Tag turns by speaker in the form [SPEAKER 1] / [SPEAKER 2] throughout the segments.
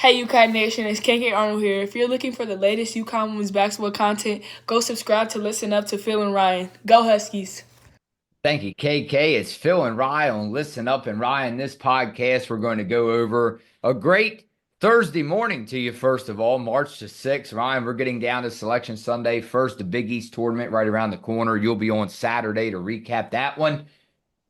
[SPEAKER 1] Hey UConn Nation, it's KK Arnold here. If you're looking for the latest UConn women's basketball content, go subscribe to Listen Up to Phil and Ryan. Go Huskies!
[SPEAKER 2] Thank you, KK. It's Phil and Ryan on Listen Up and Ryan. This podcast, we're going to go over a great Thursday morning to you, first of all, March the 6th. Ryan, we're getting down to Selection Sunday. First, the Big East tournament right around the corner. You'll be on Saturday to recap that one.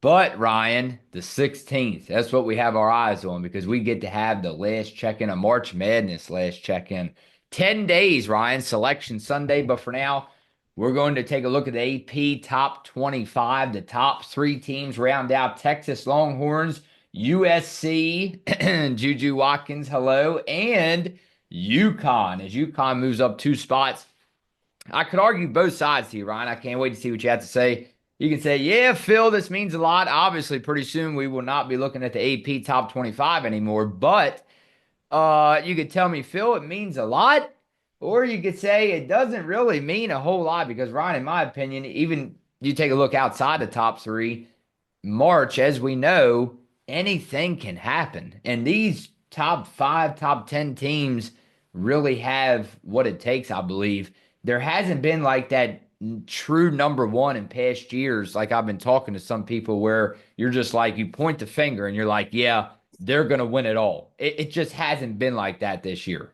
[SPEAKER 2] But, Ryan, the 16th, that's what we have our eyes on because we get to have the last check-in of March Madness last check-in. 10 days, Ryan, Selection Sunday. But for now, we're going to take a look at the AP top 25. The top three teams round out Texas Longhorns, USC, Juju Watkins, hello, and UConn. As UConn moves up two spots, I could argue both sides here, Ryan. I can't wait to see what you have to say. You can say, yeah, Phil, this means a lot. Obviously, pretty soon we will not be looking at the AP top 25 anymore. But you could tell me, Phil, it means a lot. Or you could say it doesn't really mean a whole lot because, Ryan, in my opinion, even you take a look outside the top three, March, as we know, anything can happen. And these top five, top 10 teams really have what it takes, I believe. There hasn't been like that true number one in past years. Like I've been talking to some people where you're just like, you point the finger and you're like, yeah, they're going to win it all. It just hasn't been like that this year.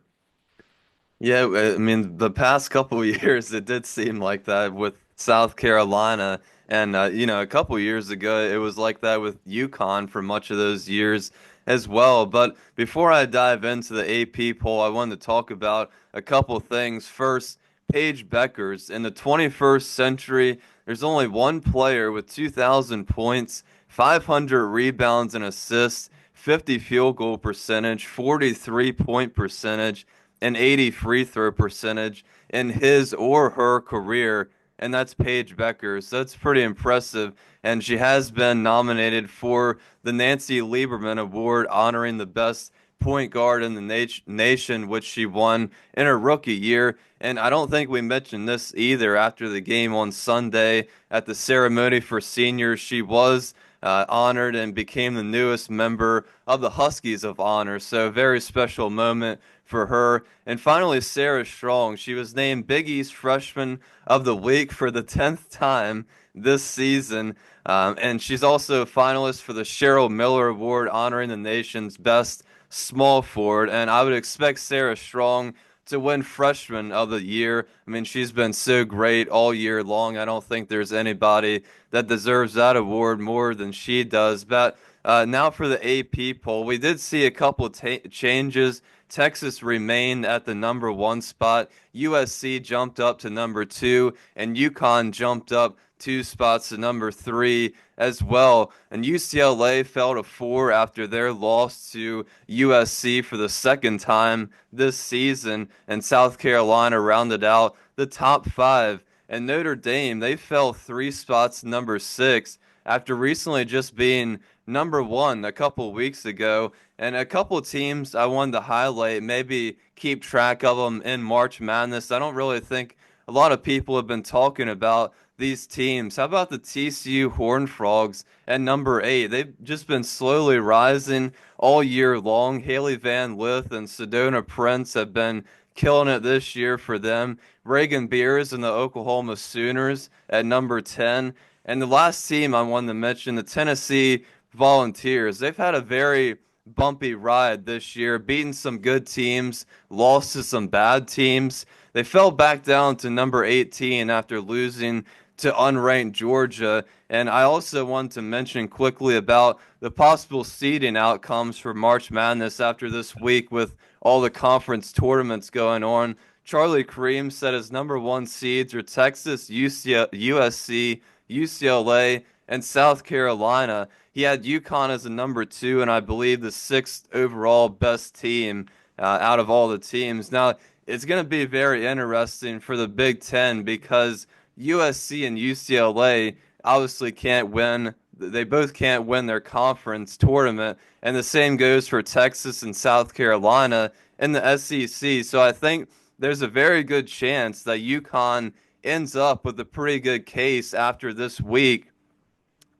[SPEAKER 3] Yeah, I mean, the past couple of years, it did seem like that with South Carolina. And, a couple of years ago, it was like that with UConn for much of those years as well. But before I dive into the AP poll, I wanted to talk about a couple things. First, Paige Beckers. In the 21st century, there's only one player with 2,000 points, 500 rebounds and assists, 50 field goal percentage, 43 point percentage, an 80 free throw percentage in his or her career, and that's Paige Becker. So that's pretty impressive. And she has been nominated for the Nancy Lieberman Award, honoring the best point guard in the nation, which she won in her rookie year. And I don't think we mentioned this either after the game on Sunday at the ceremony for seniors. She was honored and became the newest member of the Huskies of Honor. So a very special moment for her. And finally, Sarah Strong. She was named Big East Freshman of the Week for the 10th time this season. And she's also a finalist for the Cheryl Miller Award, honoring the nation's best small forward. And I would expect Sarah Strong to win Freshman of the Year. I mean, she's been so great all year long. I don't think there's anybody that deserves that award more than she does. But now for the AP poll, we did see a couple changes. Texas remained at the number one spot. USC jumped up to number two, and UConn jumped up two spots to number three as well. And UCLA fell to four after their loss to USC for the second time this season. And South Carolina rounded out the top five. And Notre Dame, they fell three spots to number six after recently just being number one a couple weeks ago. And a couple teams I wanted to highlight, maybe keep track of them in March Madness. I don't really think a lot of people have been talking about these teams. How about the TCU Horned Frogs at number 8? They've just been slowly rising all year long. Haley Van Lith and Sedona Prince have been killing it this year for them. Reagan Beers and the Oklahoma Sooners at number 10. And the last team I wanted to mention, the Tennessee Volunteers. They've had a very bumpy ride this year, beating some good teams, lost to some bad teams. They fell back down to number 18 after losing to unranked Georgia. And I also want to mention quickly about the possible seeding outcomes for March Madness after this week with all the conference tournaments going on. Charlie Cream said his number one seeds are Texas, USC, UCLA, and South Carolina. He had UConn as a number two, and I believe the sixth overall best team out of all the teams. Now, it's going to be very interesting for the Big Ten because USC and UCLA obviously can't win. They both can't win their conference tournament, and the same goes for Texas and South Carolina in the SEC. So I think there's a very good chance that UConn ends up with a pretty good case after this week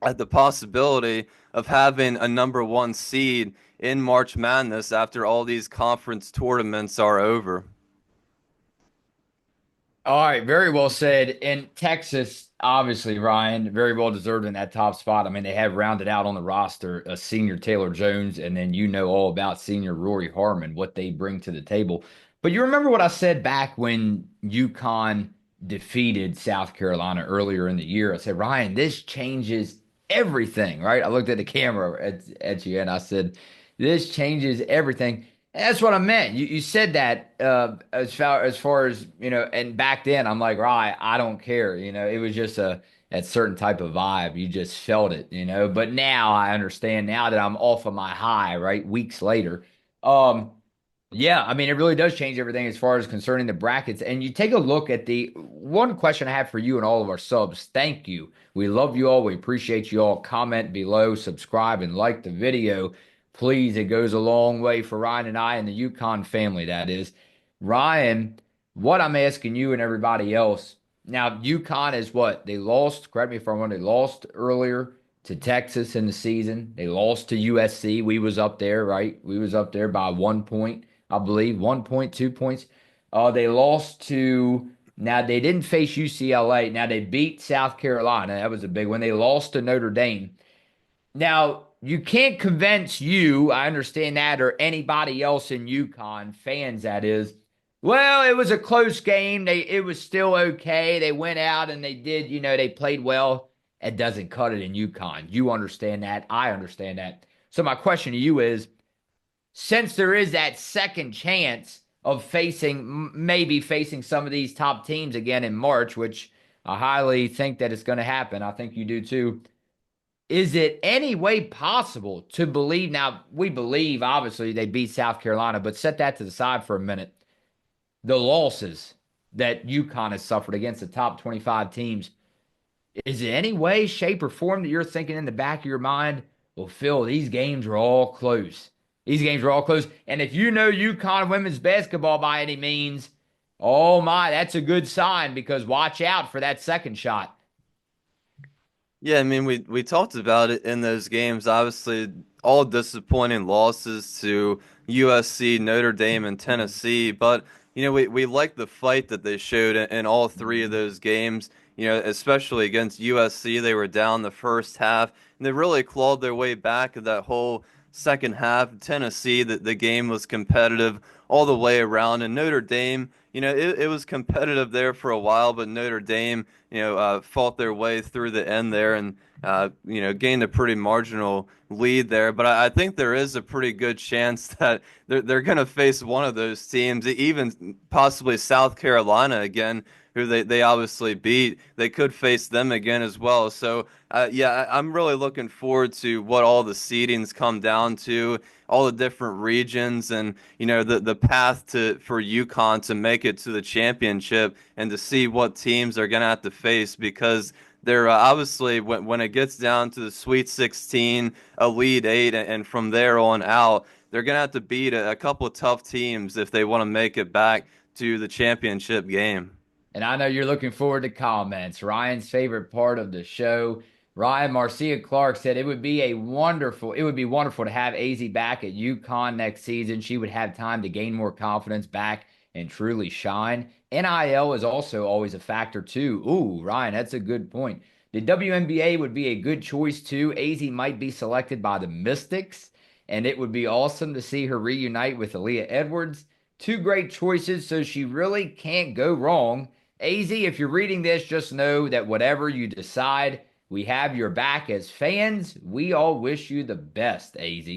[SPEAKER 3] at the possibility of having a number one seed in March Madness after all these conference tournaments are over.
[SPEAKER 2] All right, very well said. In Texas, obviously, Ryan, very well deserved in that top spot. I mean, they have rounded out on the roster a senior Taylor Jones, and then you know all about senior Rory Harmon, what they bring to the table. But you remember what I said back when UConn defeated South Carolina earlier in the year? I said, Ryan, this changes everything, right? I looked at the camera at you and I said, this changes everything. That's what I meant. You said that as far as and back then I'm like, right, I don't care. It was just a certain type of vibe. You just felt it. But now I understand now that I'm off of my high, right? Weeks later. Um, yeah, I mean, it really does change everything as far as concerning the brackets. And you take a look at the one question I have for you and all of our subs. Thank you. We love you all. We appreciate you all. Comment below, subscribe, and like the video. Please, it goes a long way for Ryan and I and the UConn family, that is. Ryan, what I'm asking you and everybody else. Now, UConn is what? They lost, correct me if I'm wrong, they lost earlier to Texas in the season. They lost to USC. We was up there, right? We was up there by 1 point. I believe, 1 point, 2 points. They lost to, now they didn't face UCLA. Now they beat South Carolina. That was a big one. They lost to Notre Dame. Now, you can't convince you, I understand that, or anybody else in UConn, fans that is, well, it was a close game. It was still okay. They went out and they did, they played well. It doesn't cut it in UConn. You understand that. I understand that. So my question to you is, since there is that second chance of maybe facing some of these top teams again in March, which I highly think that it's going to happen. I think you do too. Is it any way possible to believe? Now, we believe, obviously, they beat South Carolina, but set that to the side for a minute. The losses that UConn has suffered against the top 25 teams, is there any way, shape, or form that you're thinking in the back of your mind, well, Phil, these games are all close. These games are all close. And if you know UConn women's basketball by any means, oh my, that's a good sign because watch out for that second shot.
[SPEAKER 3] Yeah, I mean, we talked about it in those games. Obviously, all disappointing losses to USC, Notre Dame, and Tennessee. But we like the fight that they showed in all three of those games. Especially against USC, they were down the first half, and they really clawed their way back in that whole second half. Tennessee, the game was competitive all the way around, and Notre Dame, it was competitive there for a while, but Notre Dame, fought their way through the end there and, gained a pretty marginal lead there. But I think there is a pretty good chance that they're going to face one of those teams, even possibly South Carolina again, who they obviously beat. They could face them again as well. So, yeah, I'm really looking forward to what all the seedings come down to, all the different regions, and the path for UConn to make it to the championship and to see what teams are gonna have to face because they're obviously when it gets down to the Sweet 16, Elite Eight, and from there on out, they're gonna have to beat a couple of tough teams if they want to make it back to the championship game.
[SPEAKER 2] And I know you're looking forward to comments. Ryan's favorite part of the show. Ryan Marcia Clark said it would be wonderful to have AZ back at UConn next season. She would have time to gain more confidence back and truly shine. NIL is also always a factor too. Ooh, Ryan, that's a good point. The WNBA would be a good choice too. AZ might be selected by the Mystics, and it would be awesome to see her reunite with Aaliyah Edwards. Two great choices, so she really can't go wrong. AZ, if you're reading this, just know that whatever you decide, we have your back as fans. We all wish you the best, AZ.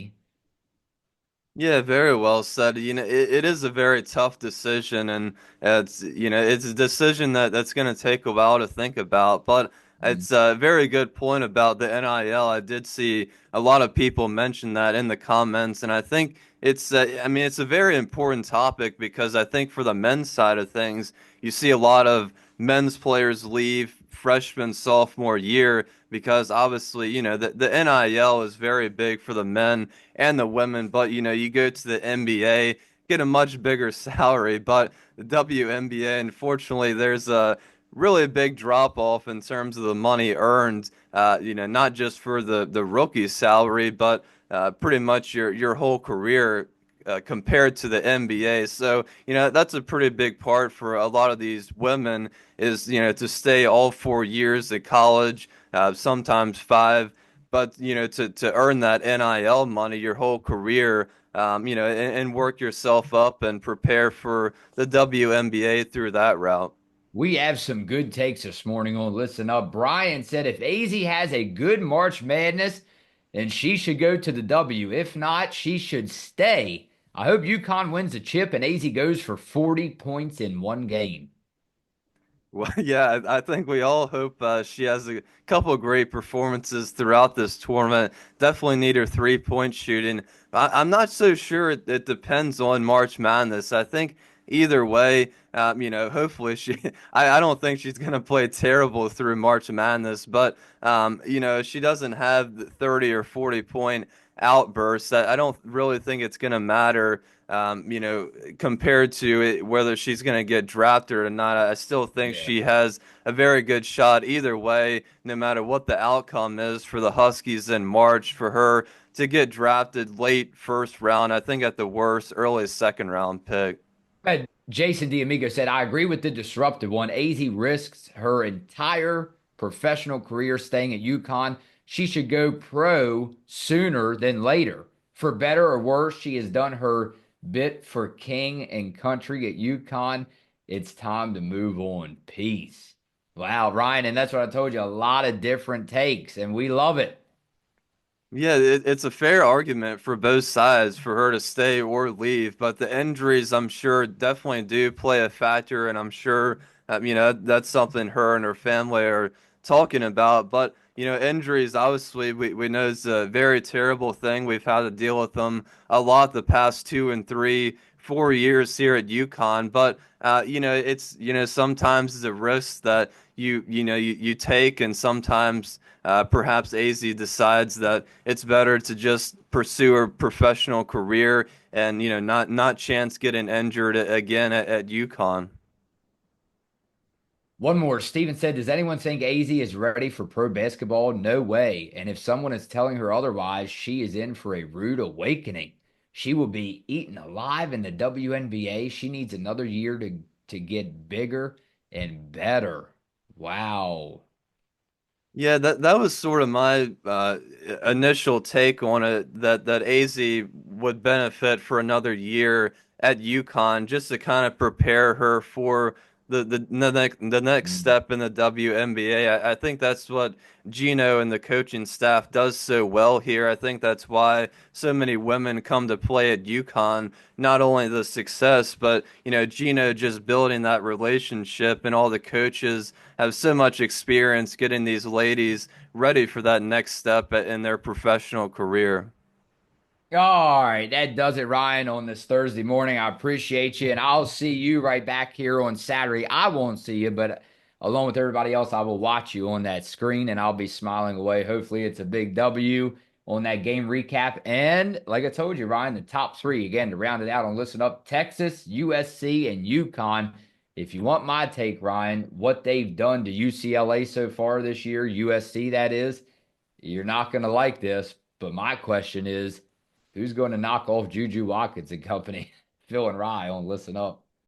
[SPEAKER 3] Yeah, very well said. It is a very tough decision, and it's a decision that's going to take a while to think about. But
[SPEAKER 2] Mm.
[SPEAKER 3] it's a very good point about the NIL. I did see a lot of people mention that in the comments, and I think I mean, it's a very important topic because I think for the men's side of things, you see a lot of men's players leave freshman, sophomore year because obviously, the NIL is very big for the men and the women, but you go to the NBA, get a much bigger salary, but the WNBA, unfortunately, there's a really a big drop off in terms of the money earned. Not just for the rookie salary, but pretty much your whole career compared to the NBA. So, that's a pretty big part for a lot of these women is, to stay all 4 years at college, sometimes five, but, to earn that NIL money your whole career, and work yourself up and prepare for the WNBA through that route.
[SPEAKER 2] We have some good takes this morning on Listen Up. Brian said if AZ has a good March Madness, then she should go to the W. If not, she should stay. I hope UConn wins the chip and AZ goes for 40 points in one game.
[SPEAKER 3] Well, yeah, I think we all hope she has a couple of great performances throughout this tournament. Definitely need her 3-point shooting. I'm not so sure it depends on March Madness. I think either way, hopefully she. I don't think she's going to play terrible through March Madness, but she doesn't have the 30 or 40-point outbursts. I don't really think it's going to matter compared to whether she's going to get drafted or not. I still think
[SPEAKER 2] Yeah.
[SPEAKER 3] she has a very good shot either way, no matter what the outcome is for the Huskies in March, for her to get drafted late first round, I think at the worst, early second round pick.
[SPEAKER 2] But Jason D'Amigo said, I agree with the disruptive one. AZ risks her entire professional career staying at UConn. She should go pro sooner than later. For better or worse, she has done her bit for king and country at UConn. It's time to move on. Peace. Wow, Ryan, and that's what I told you. A lot of different takes, and we love it.
[SPEAKER 3] Yeah, it's a fair argument for both sides for her to stay or leave, but the injuries, I'm sure, definitely do play a factor, and I'm sure that's something her and her family are talking about. But injuries, obviously, we know is a very terrible thing. We've had to deal with them a lot the past 2 and 3, 4 years here at UConn. But it's sometimes it's a risk that you take, and sometimes. Perhaps AZ decides that it's better to just pursue a professional career and not chance getting injured again at UConn.
[SPEAKER 2] One more. Steven said, does anyone think AZ is ready for pro basketball? No way. And if someone is telling her otherwise, she is in for a rude awakening. She will be eaten alive in the WNBA. She needs another year to get bigger and better. Wow.
[SPEAKER 3] Yeah, that was sort of my initial take on it, that AZ would benefit for another year at UConn just to kind of prepare her for the next step in the WNBA. I think that's what Gino and the coaching staff does so well here. I think that's why so many women come to play at UConn. Not only the success, but Gino just building that relationship, and all the coaches have so much experience getting these ladies ready for that next step in their professional career.
[SPEAKER 2] All right, that does it, Ryan, on this Thursday morning. I appreciate you, and I'll see you right back here on Saturday. I won't see you, but along with everybody else, I will watch you on that screen, and I'll be smiling away. Hopefully, it's a big W on that game recap. And like I told you, Ryan, the top three, again, to round it out on Listen Up, Texas, USC, and UConn. If you want my take, Ryan, what they've done to UCLA so far this year, USC that is, you're not going to like this. But my question is, who's going to knock off Juju Watkins and company? Phil and Rye on Listen Up.